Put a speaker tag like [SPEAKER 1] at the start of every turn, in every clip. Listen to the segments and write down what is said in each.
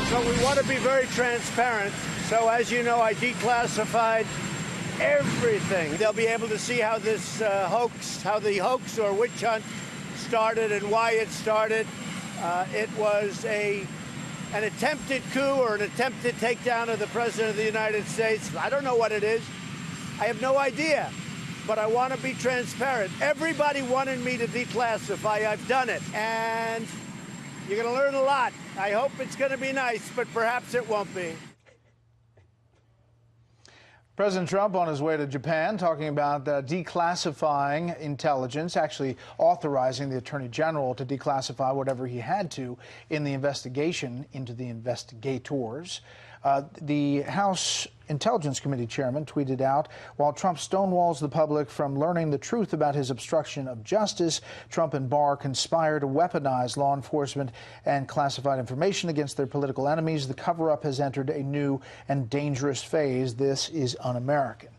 [SPEAKER 1] So we want to be very transparent. So as you know, I declassified everything. They'll be able to see how this how the hoax or witch hunt started and why it started. It was an attempted coup or an attempted takedown of the President of the United States. I don't know what it is. I have no idea. But I want to be transparent. Everybody wanted me to declassify. I've done it. And you're going to learn a lot. I hope it's going to be nice, but perhaps it won't be.
[SPEAKER 2] President Trump on his way to Japan talking about declassifying intelligence, actually authorizing the Attorney General to declassify whatever he had to in the investigation into the investigators. The House Intelligence Committee chairman tweeted out, while Trump stonewalls the public from learning the truth about his obstruction of justice, Trump and Barr conspire to weaponize law enforcement and classified information against their political enemies. The cover-up has entered a new and dangerous phase. This is un-American.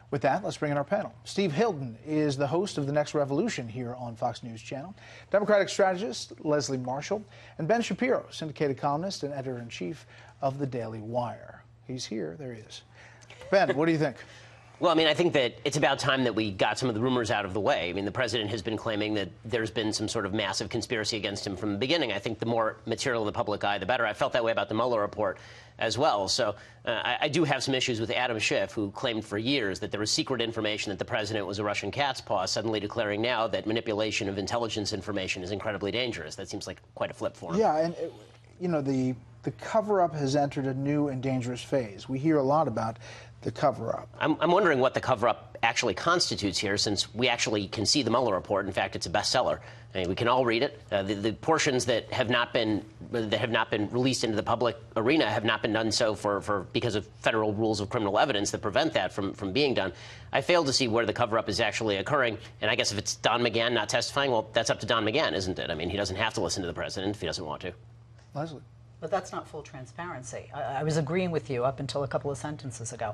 [SPEAKER 2] With that, let's bring in our panel. Steve Hilton is the host of The Next Revolution here on Fox News Channel. Democratic strategist Leslie Marshall, and Ben Shapiro, syndicated columnist and editor-in-chief of The Daily Wire. He's here. There he is. Ben, what do you think?
[SPEAKER 3] Well, I mean, I think that it's about time that we got some of the rumors out of the way. I mean, the president has been claiming that there's been some sort of massive conspiracy against him from the beginning. I think the more material in the public eye, the better. I felt that way about the Mueller report as well. So I do have some issues with Adam Schiff, who claimed for years that there was secret information that the president was a Russian cat's paw, suddenly declaring now that manipulation of intelligence information is incredibly dangerous. That seems like quite a flip for him.
[SPEAKER 2] Yeah, and, you know, the cover-up has entered a new and dangerous phase. We hear a lot about the cover-up.
[SPEAKER 3] I'm wondering what the cover-up actually constitutes here, since we actually can see the Mueller report. In fact, it's a bestseller. I mean, we can all read it. The portions that have not been released into the public arena have not been done so because of federal rules of criminal evidence that prevent that from being done. I fail to see where the cover-up is actually occurring. And I guess if it's Don McGahn not testifying, well, that's up to Don McGahn, isn't it? I mean, he doesn't have to listen to the president if he doesn't want to.
[SPEAKER 2] Leslie.
[SPEAKER 4] But that's not full transparency. I was agreeing with you up until a couple of sentences ago.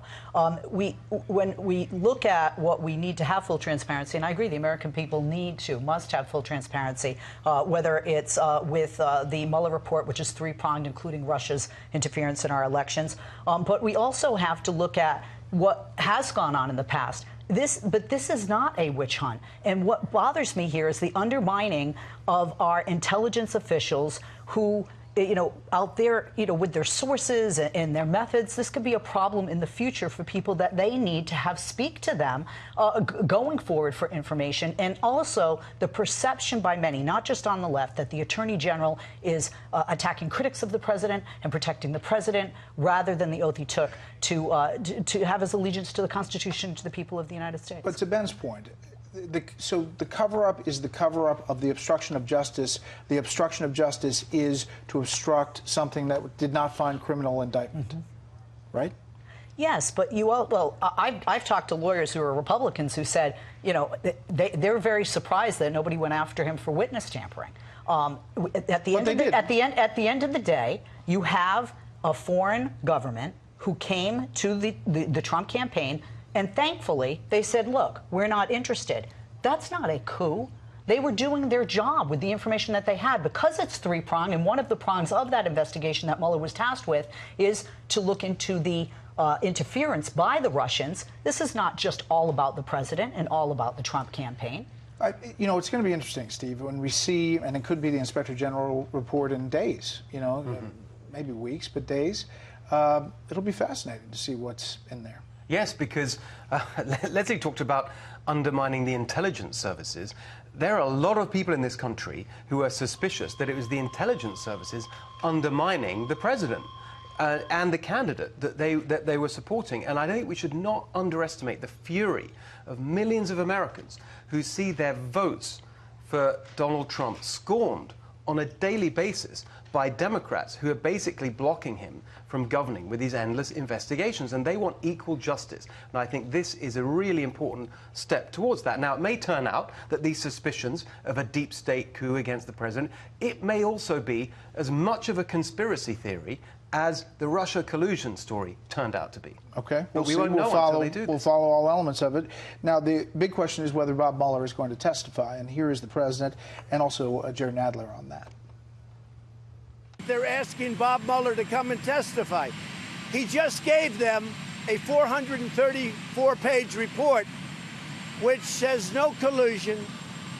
[SPEAKER 4] When we look at what we need to have full transparency, and I agree, the American people must have full transparency, whether it's with the Mueller report, which is three-pronged, including Russia's interference in our elections. But we also have to look at what has gone on in the past. But this is not a witch hunt. And what bothers me here is the undermining of our intelligence officials who, out there, with their sources and their methods. This could be a problem in the future for people that they need to have speak to them going forward for information. And also the perception by many, not just on the left, that the Attorney General is attacking critics of the president and protecting the president rather than the oath he took to have his allegiance to the Constitution, to the people of the United States.
[SPEAKER 2] But to Ben's point, so the cover-up is the cover-up of the obstruction of justice. The obstruction of justice is to obstruct something that did not find criminal indictment, right?
[SPEAKER 4] Yes, but I've talked to lawyers who are Republicans who said, they're very surprised that nobody went after him for witness tampering. At the end of the day, you have a foreign government who came to the Trump campaign. And thankfully, they said, look, we're not interested. That's not a coup. They were doing their job with the information that they had. Because it's three-pronged, and one of the prongs of that investigation that Mueller was tasked with is to look into the interference by the Russians. This is not just all about the president and all about the Trump campaign.
[SPEAKER 2] It's going to be interesting, Steve, when we see, and it could be the Inspector General report in days, maybe weeks, but days. It'll be fascinating to see what's in there.
[SPEAKER 5] Yes, because Leslie talked about undermining the intelligence services. There are a lot of people in this country who are suspicious that it was the intelligence services undermining the president and the candidate that they were supporting. And I think we should not underestimate the fury of millions of Americans who see their votes for Donald Trump scorned on a daily basis by Democrats who are basically blocking him from governing with these endless investigations. And they want equal justice. And I think this is a really important step towards that. Now, it may turn out that these suspicions of a deep state coup against the president, it may also be as much of a conspiracy theory as the Russia collusion story turned out to be.
[SPEAKER 2] Okay.
[SPEAKER 5] But we won't know until they do this.
[SPEAKER 2] We'll follow all elements of it. Now, the big question is whether Bob Mueller is going to testify. And here is the president and also Jerry Nadler on that.
[SPEAKER 1] They're asking Bob Mueller to come and testify. He just gave them a 434-page report which says no collusion,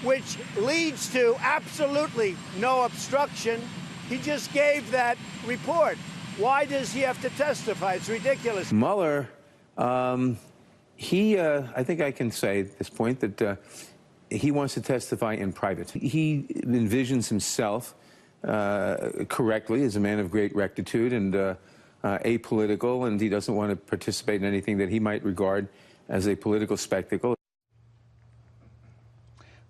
[SPEAKER 1] which leads to absolutely no obstruction. He just gave that report. Why does he have to testify? It's ridiculous.
[SPEAKER 6] Mueller, I think I can say at this point that he wants to testify in private. He envisions himself correctly as a man of great rectitude and apolitical, and he doesn't want to participate in anything that he might regard as a political spectacle.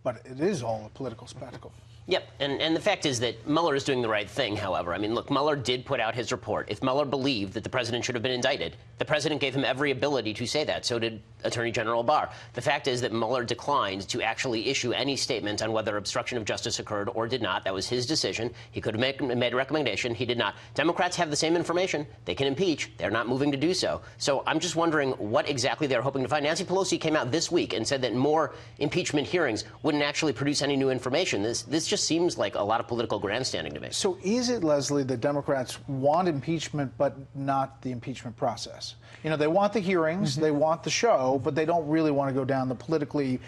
[SPEAKER 2] But it is all a political spectacle.
[SPEAKER 3] Yep, and the fact is that Mueller is doing the right thing, however. I mean, look, Mueller did put out his report. If Mueller believed that the president should have been indicted, the president gave him every ability to say that. So did Attorney General Barr. The fact is that Mueller declined to actually issue any statement on whether obstruction of justice occurred or did not. That was his decision. He could have made a recommendation. He did not. Democrats have the same information. They can impeach. They're not moving to do so. So I'm just wondering what exactly they're hoping to find. Nancy Pelosi came out this week and said that more impeachment hearings wouldn't actually produce any new information. This just seems like a lot of political grandstanding to me.
[SPEAKER 2] So is it, Leslie, that Democrats want impeachment but not the impeachment process? You know, they want the hearings, they want the show, but they don't really want to go down the politically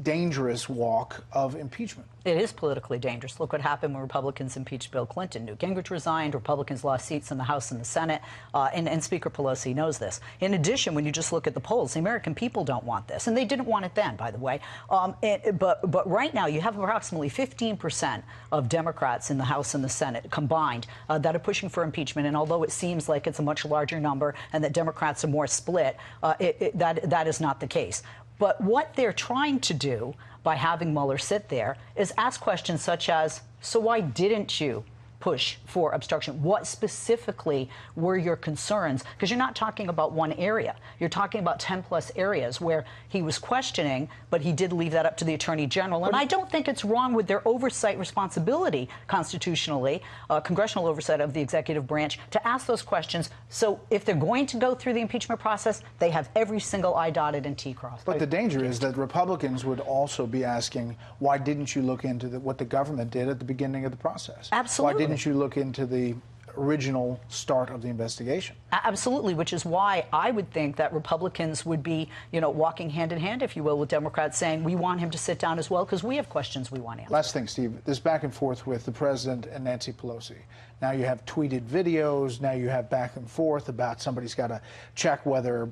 [SPEAKER 2] dangerous walk of impeachment.
[SPEAKER 4] It is politically dangerous. Look what happened when Republicans impeached Bill Clinton. Newt Gingrich resigned. Republicans lost seats in the House and the Senate. And Speaker Pelosi knows this. In addition, when you just look at the polls, the American people don't want this. And they didn't want it then, by the way. But right now, you have approximately 15% of Democrats in the House and the Senate combined that are pushing for impeachment. And although it seems like it's a much larger number and that Democrats are more split, that is not the case. But what they're trying to do by having Mueller sit there is ask questions such as, so why didn't you push for obstruction? What specifically were your concerns? Because you're not talking about one area. You're talking about 10-plus areas where he was questioning, but he did leave that up to the Attorney General. And I don't think it's wrong with their oversight responsibility constitutionally, congressional oversight of the executive branch, to ask those questions. So if they're going to go through the impeachment process, they have every single I dotted and T crossed.
[SPEAKER 2] But the danger is that Republicans would also be asking, why didn't you look into what the government did at the beginning of the process?
[SPEAKER 4] Absolutely.
[SPEAKER 2] Why didn't you look into the original start of the investigation?
[SPEAKER 4] Absolutely, which is why I would think that Republicans would be, walking hand in hand, if you will, with Democrats saying we want him to sit down as well because we have questions we want answered.
[SPEAKER 2] Last thing, Steve, this back and forth with the president and Nancy Pelosi. Now you have tweeted videos. Now you have back and forth about somebody's got to check whether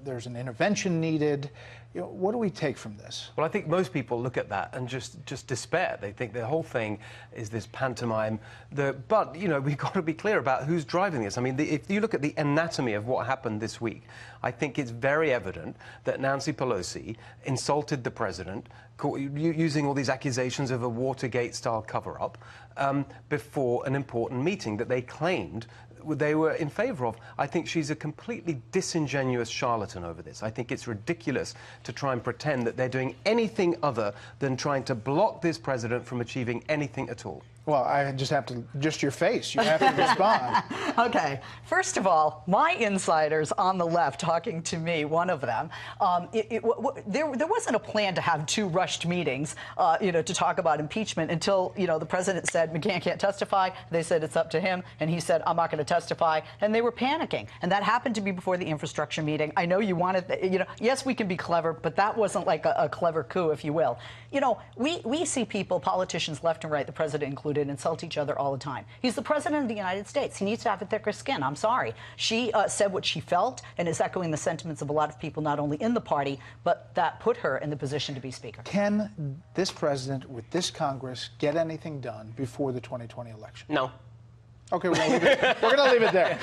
[SPEAKER 2] there's an intervention needed. What do we take from this?
[SPEAKER 5] Well, I think most people look at that and just despair. They think the whole thing is this pantomime. But, we've got to be clear about who's driving this. I mean, if you look at the anatomy of what happened this week, I think it's very evident that Nancy Pelosi insulted the president, using all these accusations of a Watergate-style cover-up before an important meeting that they claimed they were in favor of. I think she's a completely disingenuous charlatan over this. I think it's ridiculous to try and pretend that they're doing anything other than trying to block this president from achieving anything at all.
[SPEAKER 2] Well, I just have to, just your face, you have to respond.
[SPEAKER 4] Okay. First of all, my insiders on the left talking to me, one of them, there wasn't a plan to have two rushed meetings, to talk about impeachment until, the president said McGahn can't testify. They said it's up to him. And he said, I'm not going to testify. And they were panicking. And that happened to be before the infrastructure meeting. I know you wanted, yes, we can be clever, but that wasn't like a clever coup, if you will. We see people, politicians left and right, the president included, insult each other all the time. He's the president of the United States. He needs to have a thicker skin. I'm sorry. She said what she felt and is echoing the sentiments of a lot of people, not only in the party, but that put her in the position to be speaker.
[SPEAKER 2] Can this president with this Congress get anything done before the 2020 election?
[SPEAKER 3] No.
[SPEAKER 2] Okay, we're going to leave it there.